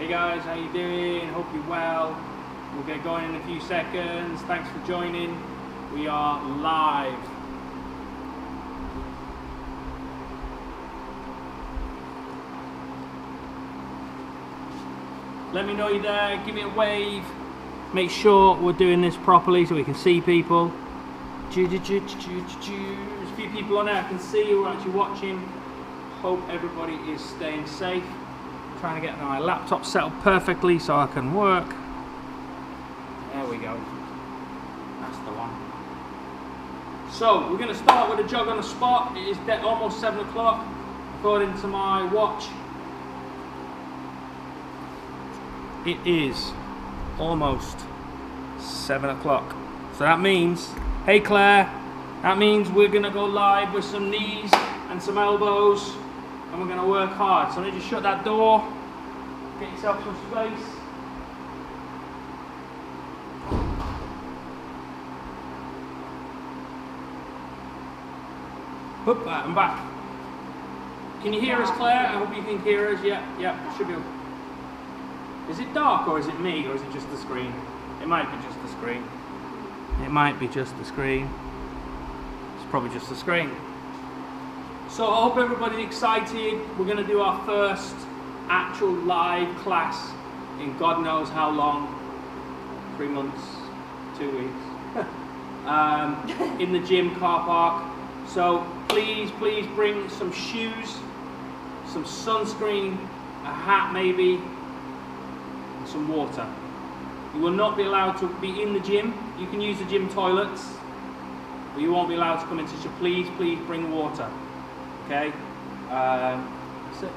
Hey guys, how you doing? Hope you're well. We'll get going in a few seconds. Thanks for joining. We are live. Let me know you're there. Give me a wave. Make sure we're doing this properly so we can see people. There's a few people on there I can see who are actually watching. Hope everybody is staying safe. Trying to get my laptop set up perfectly so I can work. There we go. That's the one. So we're going to start with a jog on the spot. It is almost 7 o'clock according to my watch. It is almost 7 o'clock. So that means, hey Claire, that means we're going to go live with some knees and some elbows and we're going to work hard. So I need you to shut that door, get yourself some space. Whoop, I'm back. Can you hear us, Claire? I hope you can hear us. Yeah, should be. Is it dark or is it me or is it just the screen? It might be just the screen. It might be just the screen. It's probably just the screen. So I hope everybody's excited. We're going to do our first actual live class in God knows how long. 3 months, 2 weeks. In the gym car park. So please bring some shoes, some sunscreen, a hat maybe, some water. You will not be allowed to be in the gym. You can use the gym toilets, but you won't be allowed to come into. So please bring water. Okay. That's it.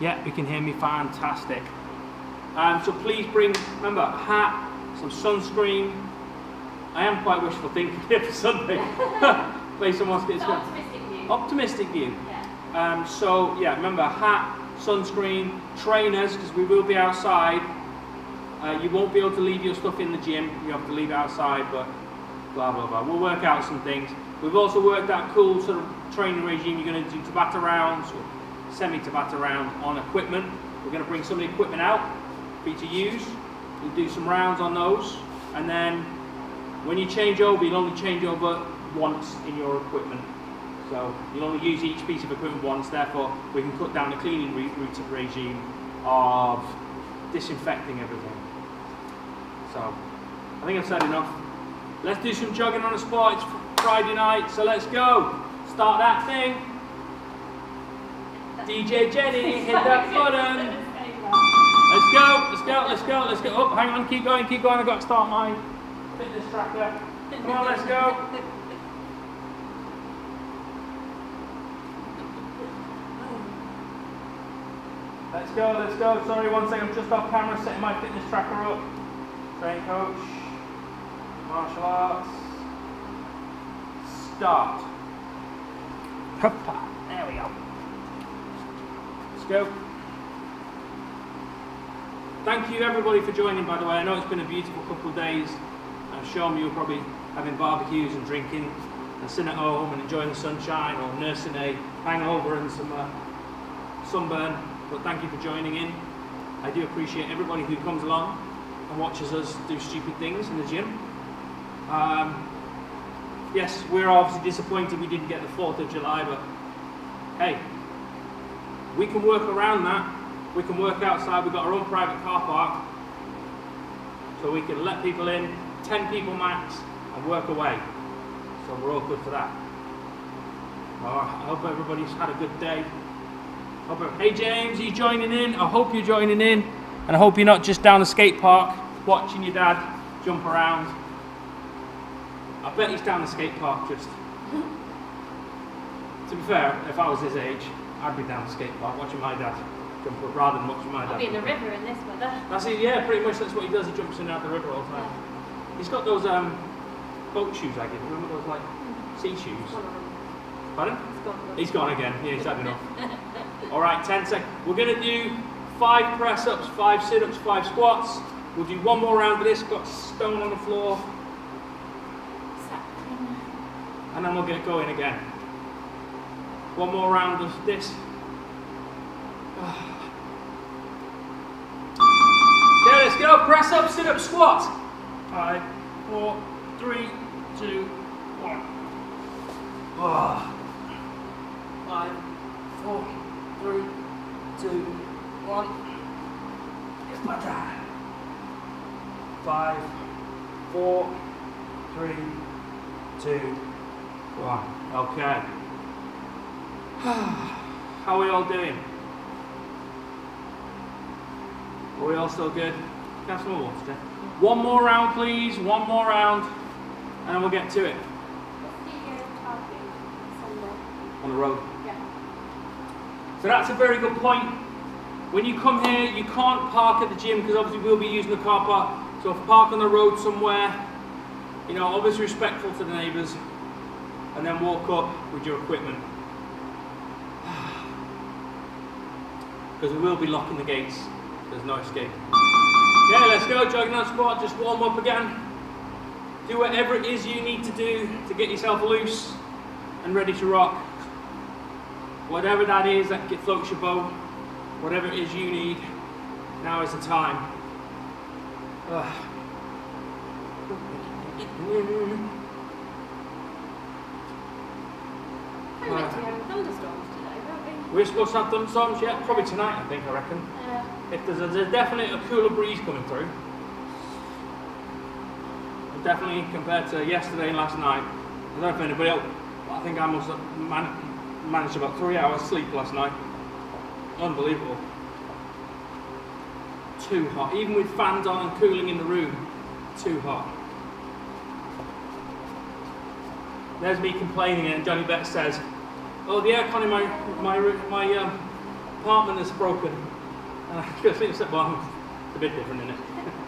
Yeah, you can hear me. Fantastic. So please bring. Remember, a hat, some sunscreen. I am quite wishful thinking here for Sunday. Based on what's going on. Optimistic view. Optimistic view. Yeah. So yeah, remember, hat, sunscreen, trainers, because we will be outside. You won't be able to leave your stuff in the gym. You have to leave it outside, but blah blah blah. We'll work out some things. We've also worked out cool sort of training regime. You're going to do Tabata rounds or semi-Tabata round on equipment. We're going to bring some of the equipment out for you to use. We'll do some rounds on those, and then when you change over, you'll only change over once in your equipment. So you'll only use each piece of equipment once, therefore we can cut down the cleaning regime of disinfecting everything. So I think I've said enough. Let's do some jogging on the spot. It's Friday night, so let's go. Start that thing. DJ Jenny, hit that button. Let's go. Oh, hang on, keep going. I've got to start my fitness tracker. Come on, let's go. Let's go. Sorry, one second. I'm just off camera setting my fitness tracker up. Train coach. Martial arts. Start. Hoppa. There we go. Let's go. Thank you everybody for joining, by the way. I know it's been a beautiful couple of days. I'm sure you're probably having barbecues and drinking and sitting at home and enjoying the sunshine or nursing a hangover and some sunburn. But thank you for joining in. I do appreciate everybody who comes along and watches us do stupid things in the gym. Yes, we're obviously disappointed we didn't get the 4th of July, but hey, we can work around that. We can work outside. We've got our own private car park, so we can let people in, 10 people max, and work away. So we're all good for that. I hope everybody's had a good day. Hey James, are you joining in? I hope you're joining in, and I hope you're not just down the skate park watching your dad jump around. I bet he's down the skate park just. To be fair, if I was his age, I'd be down the skate park watching my dad jump up rather than watching my dad. I'll be in the river in this weather. That's it, yeah, pretty much that's what he does. He jumps in and out the river all the time. Yeah. He's got those boat shoes I give. Remember those like sea shoes? Pardon? He's gone again. Yeah, he's had enough. Alright, 10 seconds. We're going to do 5 press-ups, 5 sit-ups, 5 squats. We'll do one more round of this. Got stone on the floor. And then we'll get going again. One more round of this. go. Press up, sit up, squat. 5, 4, 3, 2, 1. 5, 4, 3, 2, 1. It's my time. 5, 4, 3, 2, 1. Okay. How are we all doing? Are we all still good? Can I have some more water, Jeff? One more round, please. One more round, and then we'll get to it. On the road. Yeah. So that's a very good point. When you come here, you can't park at the gym because obviously we'll be using the car park. So if you park on the road somewhere, you know, obviously respectful to the neighbours, and then walk up with your equipment. Because we will be locking the gates. There's no escape. Okay, let's go. Jogging on squat. Just warm up again. Do whatever it is you need to do to get yourself loose and ready to rock. Whatever that is that floats your boat, whatever it is you need, now is the time. We're meant to be having thunderstorms today, weren't we? We're supposed to have thunderstorms, yeah? Probably tonight, I think, I reckon. If there's definitely a cooler breeze coming through. Definitely compared to yesterday and last night. I don't know if anybody else, but I think I must have managed about 3 hours sleep last night. Unbelievable. Too hot. Even with fans on and cooling in the room, too hot. There's me complaining, and Johnny Betts says, "Oh, the aircon in my apartment is broken." And I think it's a bit different, isn't it?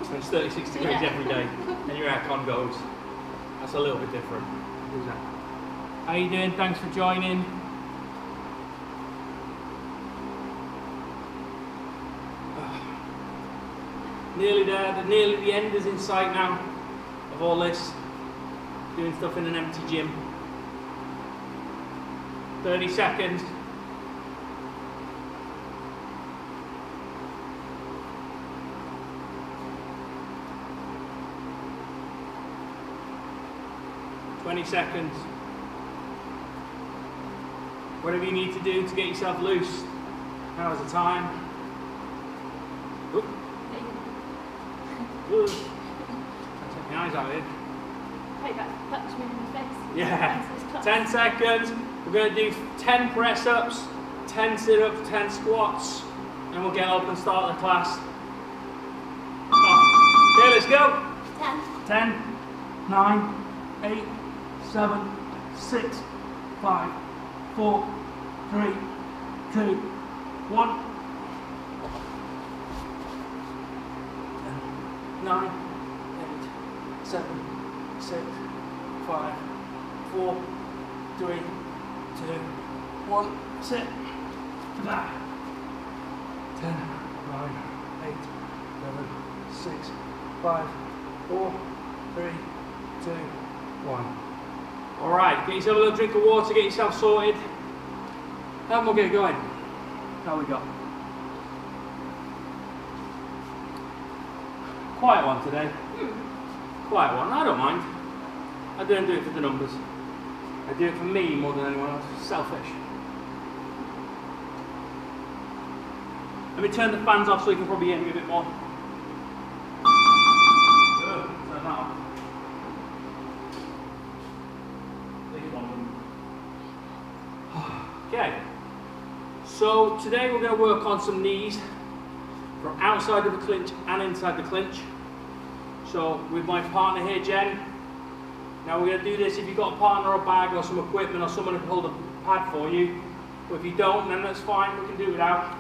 When it's 36 degrees every day, and your aircon goes. That's a little bit different. Who's that? How you doing? Thanks for joining. Nearly there. Nearly the end is in sight now of all this. Doing stuff in an empty gym. 30 seconds. Seconds. Whatever you need to do to get yourself loose, now is the time. Oop. Ooh. Take my eyes out here. Wait, that touched me in the face. Yeah. 10 seconds. We're going to do 10 press-ups, 10 sit-ups, 10 squats, and we'll get up and start the class. Okay, let's go. 10, 9, 8, 7, 6, 5, 4, 3, 2, 1. 9, 8, 7, 6, 5, 4, 3, 2, 1. Sit. 10, 9, 8, 7, 6, 5, 4, 3, 2, 1. Alright, get yourself a little drink of water, get yourself sorted, and we'll get going. How we got? Quiet one today. Quiet one, I don't mind. I don't do it for the numbers. I do it for me more than anyone else. Selfish. Let me turn the fans off so you can probably hear me a bit more. Good, turn that off. Okay, so today we're going to work on some knees from outside of the clinch and inside the clinch. So with my partner here, Jen. Now we're going to do this if you've got a partner or a bag or some equipment or someone who can hold a pad for you. But if you don't, then that's fine, we can do it without.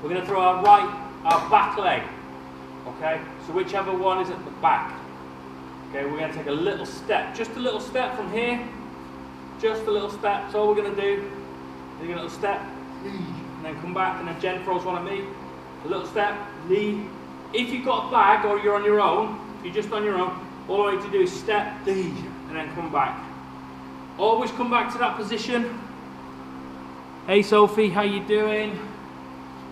We're going to throw our back leg. Okay, so whichever one is at the back. Okay, we're going to take a little step, just a little step from here. Just a little step, that's all we're going to do. Take a little step, and then come back, and then Jen throws one at me. A little step, knee. If you've got a bag or you're on your own, if you're just on your own, all I need to do is step, and then come back. Always come back to that position. Hey Sophie, how you doing?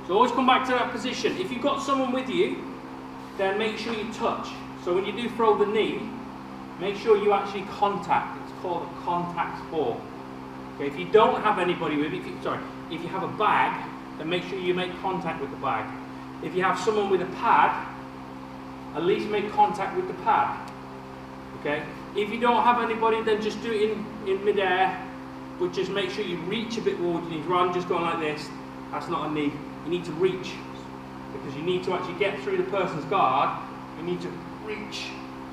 So always come back to that position. If you've got someone with you, then make sure you touch. So when you do throw the knee, make sure you actually contact. It's called a contact sport. Okay, if you don't have anybody with you, if you have a bag, then make sure you make contact with the bag. If you have someone with a pad, at least make contact with the pad. Okay? If you don't have anybody, then just do it in mid-air, but just make sure you reach a bit more than you rather than just going like this. That's not a knee. You need to reach, because you need to actually get through the person's guard. You need to reach.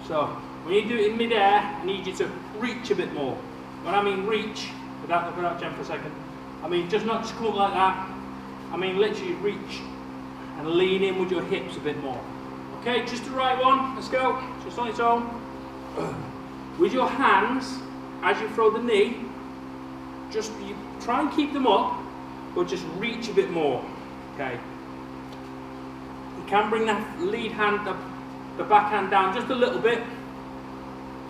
So when you do it in mid-air, I need you to reach a bit more. When I mean reach, without looking at Jen for a second, I mean just not just come up like that. I mean literally reach and lean in with your hips a bit more. Okay, just the right one. Let's go. Just on its own. With your hands, as you throw the knee, just you try and keep them up, but just reach a bit more. Okay. You can bring that lead hand, the back hand down just a little bit,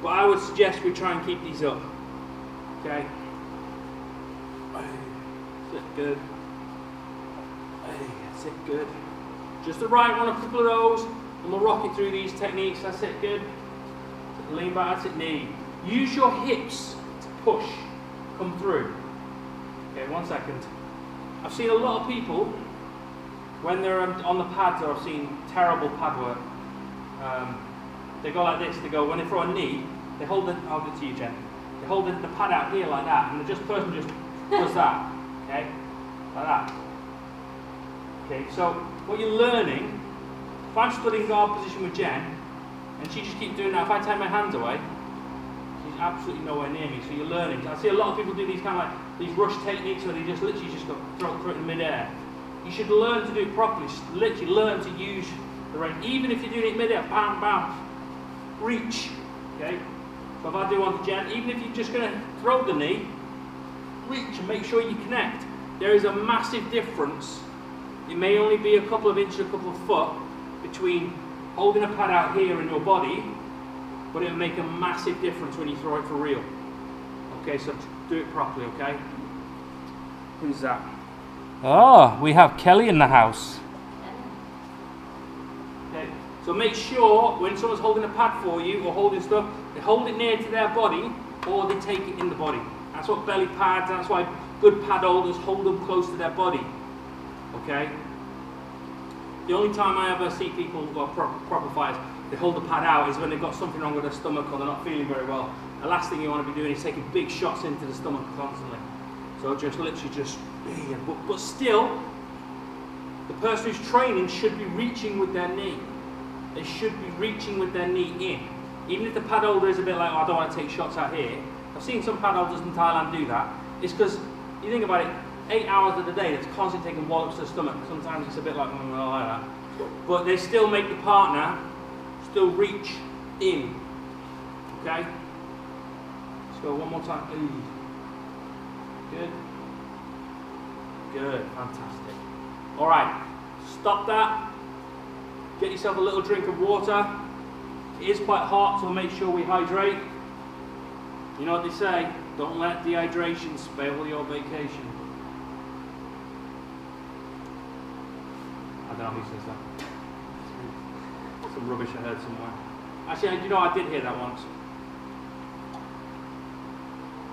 but I would suggest we try and keep these up. Okay. Sit good. Sit good. Just the right one, a couple of those, and we'll rock it through these techniques. That's it, good. Lean back, that's it, knee. Use your hips to push, come through. Okay, 1 second. I've seen a lot of people, when they're on the pads, or I've seen terrible pad work, they go like this, when they throw a knee, they hold it, I'll do it to you, Jen. They hold the pad out here like that, and the person just does that, okay? Like that. Okay, so what you're learning, if I'm stood in guard position with Jen, and she just keeps doing that, if I take my hands away, she's absolutely nowhere near me, so you're learning. I see a lot of people do these kind of like, these rush techniques where they just literally just go throw it in mid-air. You should learn to do it properly, literally learn to use the range. Even if you're doing it mid-air, bam, bam, reach, okay? So if I do one to Jen, even if you're just going to throw the knee, reach and make sure you connect. There is a massive difference. It may only be a couple of inches, a couple of foot between holding a pad out here in your body, but it'll make a massive difference when you throw it for real. Okay, so do it properly, okay? Who's that? Oh, we have Kelly in the house. Okay, so make sure when someone's holding a pad for you or holding stuff, they hold it near to their body or they take it in the body. That's what belly pads, that's why good pad holders hold them close to their body. Okay? The only time I ever see people, well, proper fighters, they hold the pad out is when they've got something wrong with their stomach or they're not feeling very well. The last thing you want to be doing is taking big shots into the stomach constantly. So just literally just, but still, the person who's training should be reaching with their knee. They should be reaching with their knee in. Even if the pad holder is a bit like, oh, I don't want to take shots out here. I've seen some pad holders in Thailand do that. It's because, you think about it, 8 hours of the day, it's constantly taking wallops to the stomach. Sometimes it's a bit like, I don't like that. But they still make the partner still reach in. Okay? Let's go one more time. Ooh. Good. Good. Fantastic. Alright. Stop that. Get yourself a little drink of water. It is quite hot, so make sure we hydrate. You know what they say? Don't let dehydration spoil your vacation. I don't know who says that. Some rubbish I heard somewhere. Actually, you know, I did hear that once.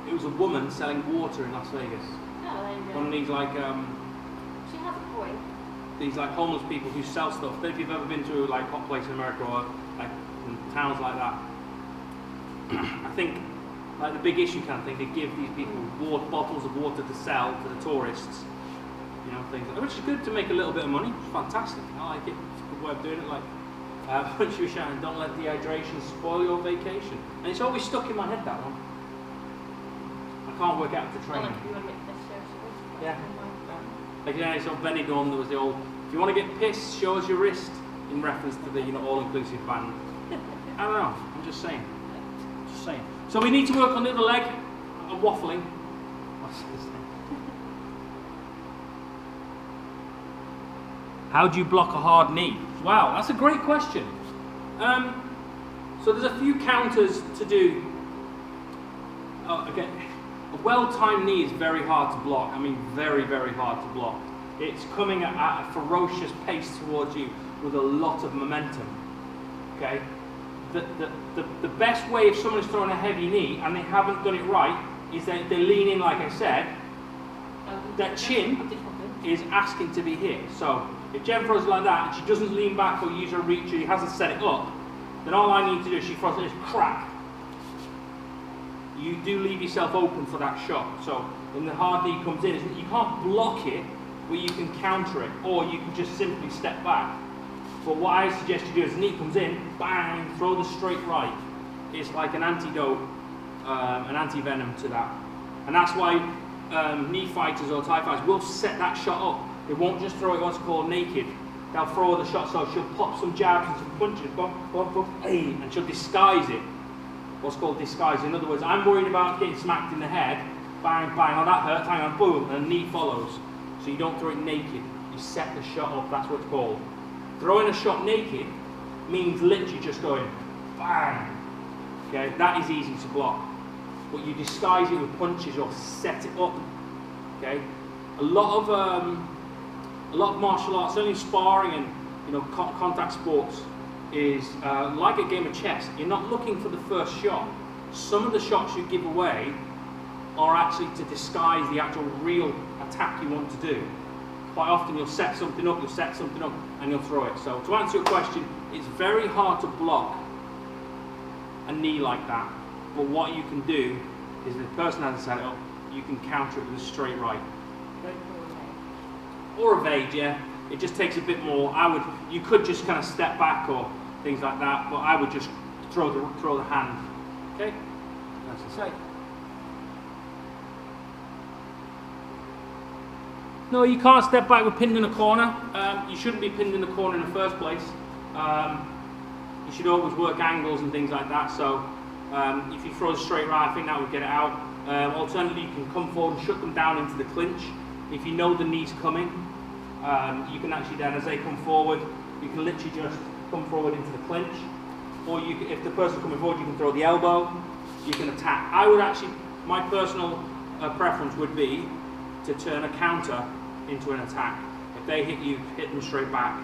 It was a woman selling water in Las Vegas. Oh, there you go. One of these like She has a point. these like homeless people who sell stuff. I don't know if you've ever been to like hot place in America or like in towns like that. I think like the big issue kind of thing, they give these people bottles of water to sell to the tourists. You know, things like, which is good to make a little bit of money. It's fantastic. I like it. It's a good way of doing it. Like when she was shouting, "Don't let dehydration spoil your vacation," and it's always stuck in my head, that one. I can't work out the training. Well, like if you want to get this show, Yeah. Like, you know, it's on Benidorm, there was the old, if you want to get pissed, show us your wrist, in reference to the, you know, all-inclusive band. I don't know, I'm just saying. Just saying. So we need to work on the other leg. I'm waffling. What's this thing? How do you block a hard knee? Wow, that's a great question. So there's a few counters to do. Again, a well-timed knee is very hard to block. I mean, very, very hard to block. It's coming at a ferocious pace towards you with a lot of momentum. okay, the best way if someone is throwing a heavy knee and they haven't done it right is that they lean in, like I said, that chin is asking to be hit. So if Jen throws it like that and she doesn't lean back or use her reach or she hasn't set it up, then all I need to do is she throws this crack. You do leave yourself open for that shot. So when the hard knee comes in, you can't block it, but you can counter it, or you can just simply step back. But what I suggest you do is the knee comes in, bang, throw the straight right. It's like an antidote, an anti-venom to that. And that's why knee fighters or Thai fighters will set that shot up. They won't just throw it what's called naked. They'll throw the shot, so she'll pop some jabs and some punches, bump, bump, bump, and she'll disguise it. What's called disguise. In other words, I'm worried about getting smacked in the head, bang, bang, oh that hurts, hang on, boom, and the knee follows. So you don't throw it naked, you set the shot up, that's what it's called. Throwing a shot naked means literally just going bang. Okay, that is easy to block. But you disguise it with punches or set it up. Okay, a lot of martial arts, certainly sparring and contact sports, is like a game of chess. You're not looking for the first shot. Some of the shots you give away are actually to disguise the actual real attack you want to do. Quite often you'll set something up, and you'll throw it. So to answer your question, it's very hard to block a knee like that. But what you can do is, if the person hasn't set it up, you can counter it with a straight right. Okay? Or evade, yeah. It just takes a bit more. You could just kind of step back or things like that, but I would just throw the hand. Okay? That's to say. No, you can't step back with pinned in a corner. You shouldn't be pinned in the corner in the first place. You should always work angles and things like that. So if you throw a straight right, I think that would get it out. Alternatively, you can come forward and shut them down into the clinch. If you know the knee's coming, you can actually then, as they come forward, you can literally just come forward into the clinch. Or you can, if the person's coming forward, you can throw the elbow. You can attack. I would actually, my personal preference would be to turn a counter into an attack. If they hit you, hit them straight back,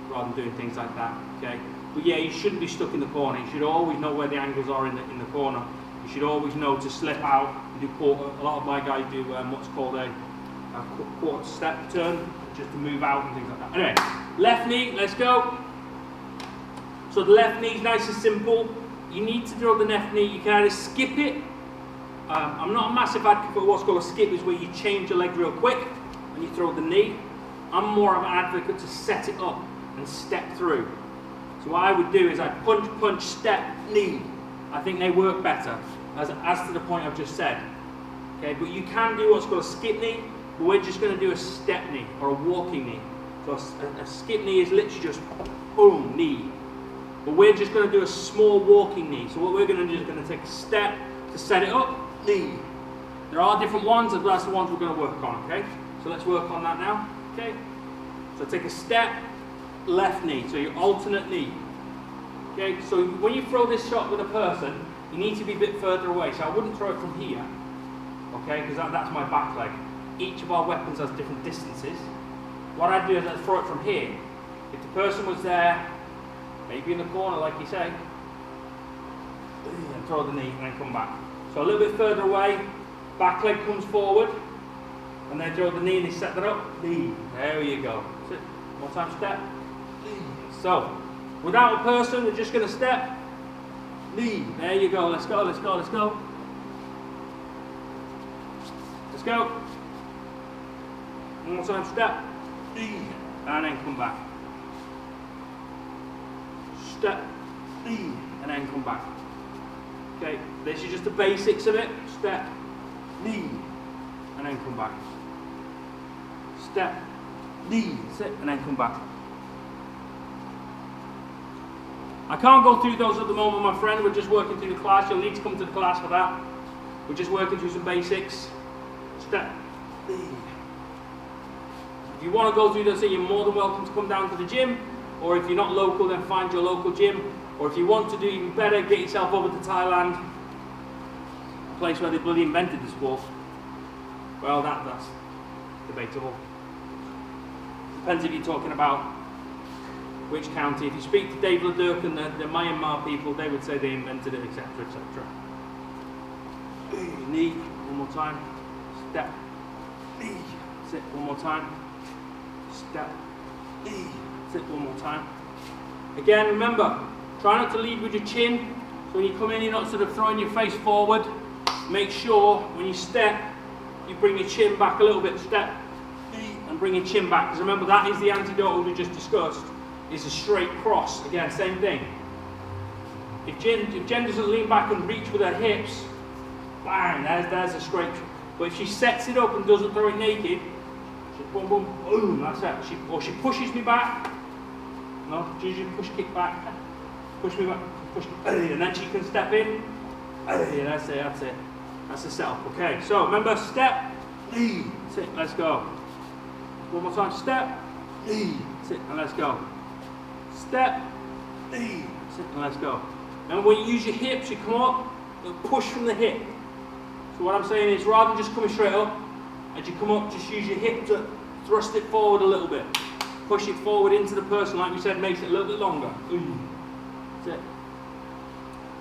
rather than doing things like that. Okay. But yeah, you shouldn't be stuck in the corner. You should always know where the angles are in the corner. You should always know to slip out and do quarter. A lot of my guys do what's called a quarter step turn, just to move out and things like that. Anyway, left knee, let's go. So the left knee is nice and simple. You need to throw the left knee. You can either skip it. I'm not a massive advocate for what's called a skip, is where you change your leg real quick and you throw the knee. I'm more of an advocate to set it up and step through. So what I would do is I punch, punch, step, knee. I think they work better, as to the point I've just said. Okay, but you can do what's called a skip knee, but we're just going to do a step knee or a walking knee. So a skip knee is literally just boom, knee. But we're just going to do a small walking knee. So what we're going to do is going to take a step to set it up, knee. There are different ones, and that's the ones we're going to work on, okay? So let's work on that now, okay? So take a step, left knee, so your alternate knee. Okay, so when you throw this shot with a person, you need to be a bit further away. So I wouldn't throw it from here, okay, because that's my back leg. Each of our weapons has different distances. What I'd do is I'd throw it from here. If the person was there, maybe in the corner, like you say, and throw the knee and then come back. So a little bit further away, back leg comes forward, and then throw the knee and they set that up, knee. There you go. That's it. One time step, knee. So, without a person, we're just going to step, knee. There you go. Let's go, let's go, let's go. Let's go. One more time step, knee, and then come back. Step, knee, and then come back. Okay, this is just the basics of it. Step, knee, and then come back. Step, knee, sit, and then come back. I can't go through those at the moment, my friend. We're just working through the class. You'll need to come to the class for that. We're just working through some basics. Step, knee. If you want to go through this, you're more than welcome to come down to the gym. Or if you're not local, then find your local gym. Or if you want to do even better, get yourself over to Thailand, a place where they bloody invented the sport. Well, that's debatable. Depends if you're talking about which county. If you speak to Dave LeDuc and the Myanmar people, they would say they invented it, etc., etc. Knee, one more time. Step. Knee. Sit, one more time. Step. Knee. Sit, one more time. Again, remember, try not to lead with your chin. So when you come in, you're not sort of throwing your face forward. Make sure when you step, you bring your chin back a little bit. Step. And bring your chin back. Because remember, that is the antidote we just discussed. Is a straight cross. Again, same thing. If Jen doesn't lean back and reach with her hips, bang, there's a straight. But if she sets it up and doesn't throw it naked, she boom, boom, boom, that's it. Or she pushes me back. No, she usually push, kick back. Push me back, push, and then she can step in. Yeah, that's it, that's it. That's the setup. Okay, so remember, step, knee. That's it, let's go. One more time, step, knee. That's it, and let's go. Step, knee. That's it, and let's go. And when you use your hips, you come up, you push from the hip. So what I'm saying is, rather than just coming straight up, as you come up, just use your hip to thrust it forward a little bit. Push it forward into the person, like we said, makes it a little bit longer. That's it.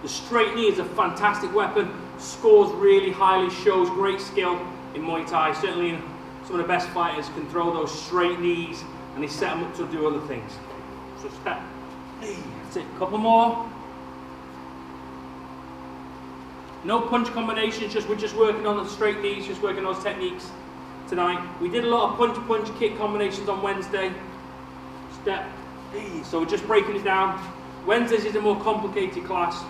The straight knee is a fantastic weapon, scores really highly, shows great skill in Muay Thai. Certainly some of the best fighters can throw those straight knees and they set them up to do other things. So step, knee, that's it, couple more. No punch combinations, we're just working on the straight knees, just working on those techniques tonight. We did a lot of punch, kick combinations on Wednesday. Step, knee, so we're just breaking it down. Wednesdays is a more complicated class.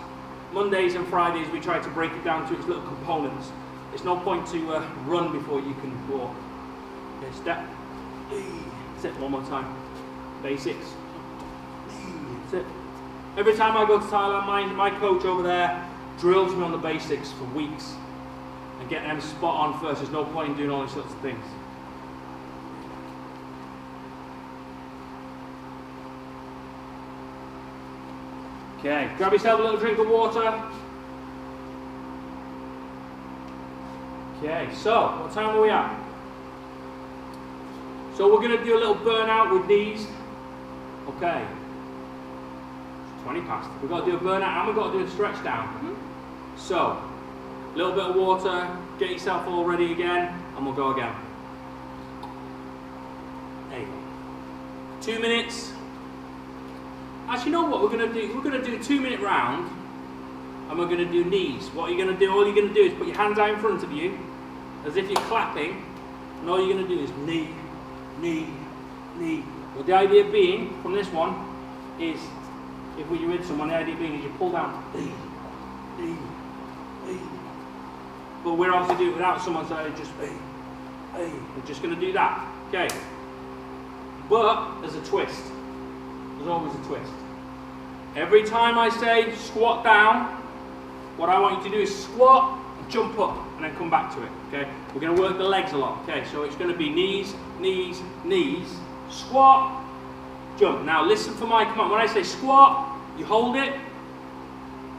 Mondays and Fridays we try to break it down to its little components. There's no point to run before you can walk. Okay, step, that's it, one more time. Basics. That's it. Every time I go to Thailand, my coach over there drills me on the basics for weeks and get them spot on first. There's no point in doing all these sorts of things. Okay, grab yourself a little drink of water. Okay, so what time are we at? So we're going to do a little burnout with knees. Okay. It's 20 past. We've got to do a burnout and we've got to do a stretch down. So, a little bit of water, get yourself all ready again, and we'll go again. There you go. 2 minutes. Actually, you know what we're going to do? We're going to do a 2-minute round, and we're going to do knees. What you're going to do, all you're going to do is put your hands out in front of you, as if you're clapping, and all you're going to do is knee, knee, knee. But the idea being, from this one, is, if you're with someone, the idea being is you pull down, knee, knee, knee. But we're obviously doing it without someone, so just, we're just going to do that, okay? But, there's a twist. There's always a twist. Every time I say squat down, what I want you to do is squat, jump up, and then come back to it, okay? We're going to work the legs a lot, okay? So it's going to be knees, knees, knees, squat, jump. Now listen for my command. When I say squat, you hold it,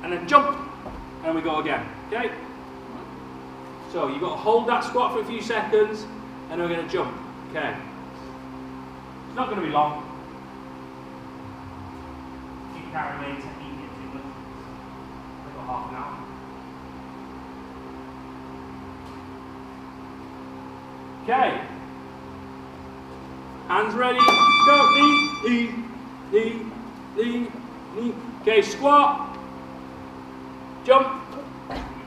and then jump, and we go again, okay? So you've got to hold that squat for a few seconds, and then we're going to jump, okay? It's not going to be long. You can remain technique in 2 minutes. I've got half an hour. Okay. Hands ready. Let's go. Knee, knee, knee, knee, knee. Okay, squat. Jump.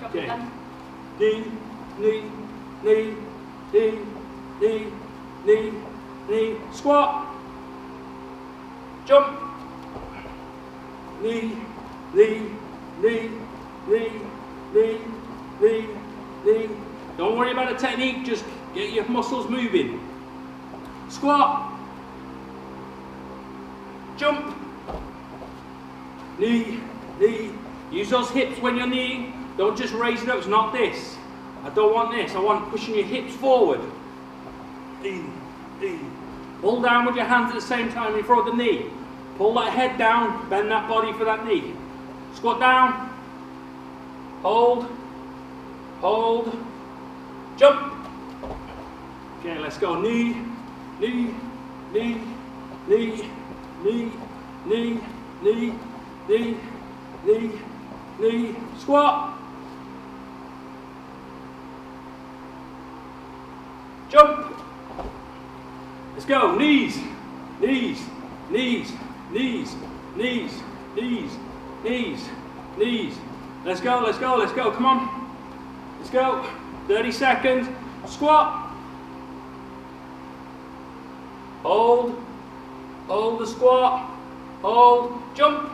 Okay. Knee, knee, knee, knee, knee, knee, knee. Squat. Jump. Knee, knee, knee, knee, knee, knee, knee. Don't worry about the technique, just get your muscles moving. Squat. Jump. Knee, knee. Use those hips when you're kneeing. Don't just raise it up, it's not this. I don't want this, I want pushing your hips forward. Knee, knee. Pull down with your hands at the same time you throw the knee. Pull that head down, bend that body for that knee. Squat down. Hold. Hold. Jump. Okay, let's go. Knee, knee, knee, knee, knee, knee, knee, knee, knee, knee, squat. Jump. Let's go. Knees, knees, knees, knees, knees, knees, knees, knees. Let's go, let's go, let's go. Come on. Let's go. 30 seconds. Squat. Hold. Hold the squat. Hold. Jump.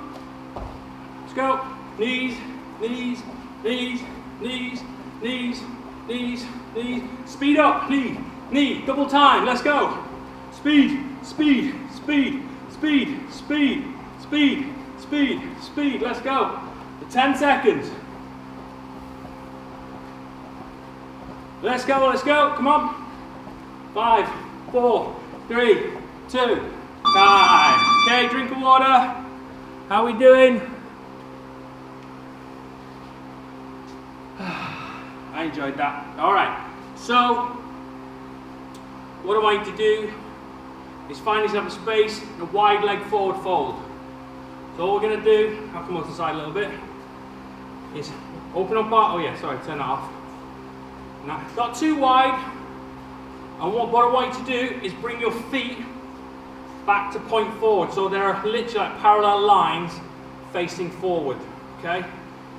Let's go. Knees, knees, knees, knees, knees, knees, knees. Speed up. Knee, knee. Double time. Let's go. Speed, speed, speed, speed, speed, speed, speed, speed. Let's go. For 10 seconds. Let's go, let's go. Come on. 5, 4, 3, 2, time. Okay, drink of water. How are we doing? I enjoyed that. All right. So, what I want you to do is find yourself a space and a wide leg forward fold. So all we're going to do, I'll come up to the side a little bit, is open up our, oh yeah, sorry, turn that off. Now, not too wide, and what I want you to do is bring your feet back to point forward, so there are literally like parallel lines facing forward, okay?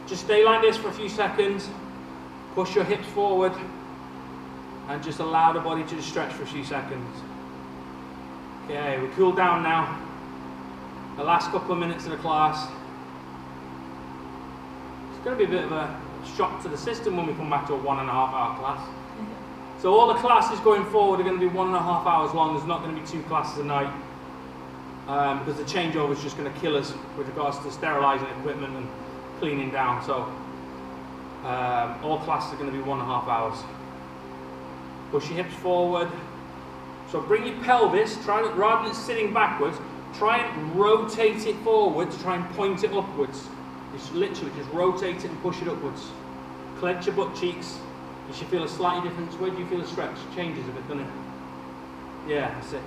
Just stay like this for a few seconds, push your hips forward, and just allow the body to just stretch for a few seconds. Okay, we cool down now. The last couple of minutes of the class. It's going to be a bit of a shock to the system when we come back to a 1.5 hour class. So all the classes going forward are going to be 1.5 hours long. There's not going to be 2 classes a night because the changeover is just going to kill us with regards to sterilising equipment and cleaning down. So all classes are going to be 1.5 hours. Push your hips forward. So bring your pelvis, rather than sitting backwards, try and rotate it forward to try and point it upwards. Just literally just rotate it and push it upwards. Clench your butt cheeks. You should feel a slightly difference. Where do you feel a stretch? Changes a bit, doesn't it? Yeah, that's it.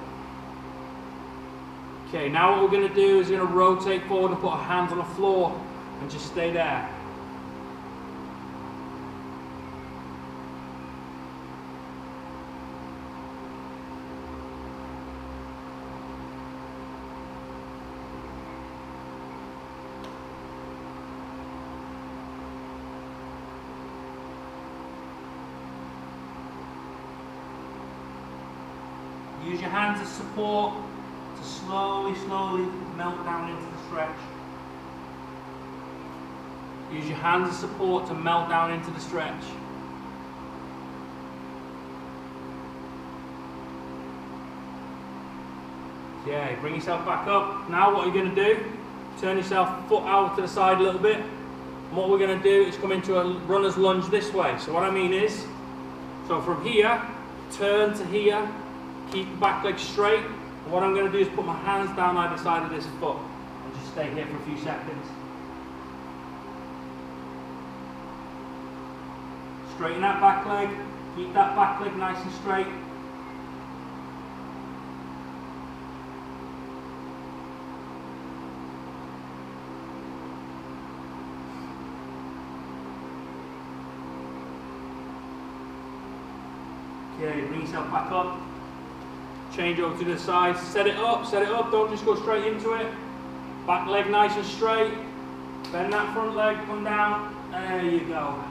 Okay, now what we're going to do is we're going to rotate forward and put our hands on the floor and just stay there. Use your hands as support to slowly, slowly melt down into the stretch. Use your hands as support to melt down into the stretch. Okay, bring yourself back up. Now what you're going to do, turn yourself foot out to the side a little bit. And what we're going to do is come into a runner's lunge this way. So what I mean is, so from here, turn to here. Keep the back leg straight. And what I'm going to do is put my hands down either side of this foot and just stay here for a few seconds. Straighten that back leg. Keep that back leg nice and straight. Okay, bring yourself back up. Change over to the side, set it up, don't just go straight into it. Back leg nice and straight. Bend that front leg, come down. There you go.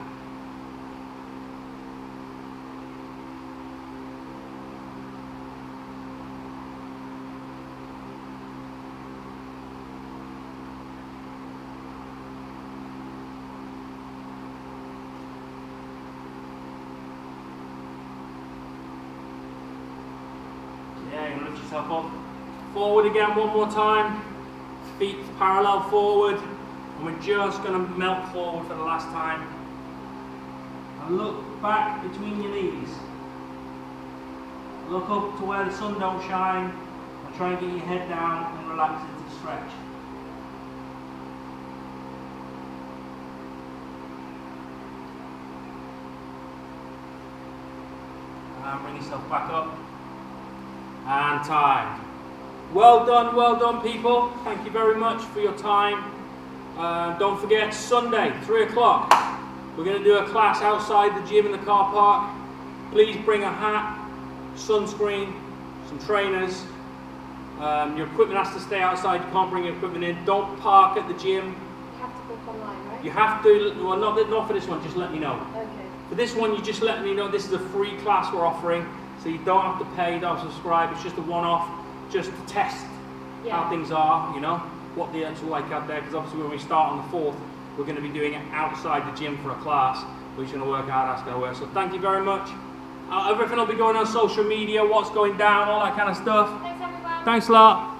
Lift yourself up. Forward again one more time. Feet parallel forward. And we're just going to melt forward for the last time. And look back between your knees. Look up to where the sun don't shine. And try and get your head down and relax into the stretch. And bring yourself back up. And time. Well done, people. Thank you very much for your time. Don't forget, Sunday, 3 o'clock, we're going to do a class outside the gym in the car park. Please bring a hat, sunscreen, some trainers. Your equipment has to stay outside. You can't bring your equipment in. Don't park at the gym. You have to book online, right? You have to, well, not for this one, just let me know. Okay. For this one, you just let me know this is a free class we're offering, so you don't have to pay, don't have to subscribe. It's just a one-off, just to test how things are, you know, what the actual like out there. Because obviously when we start on the 4th, we're going to be doing it outside the gym for a class. We're just going to work out how it's going to work. So thank you very much. Everything will be going on social media, what's going down, all that kind of stuff. Thanks, everyone. Thanks a lot.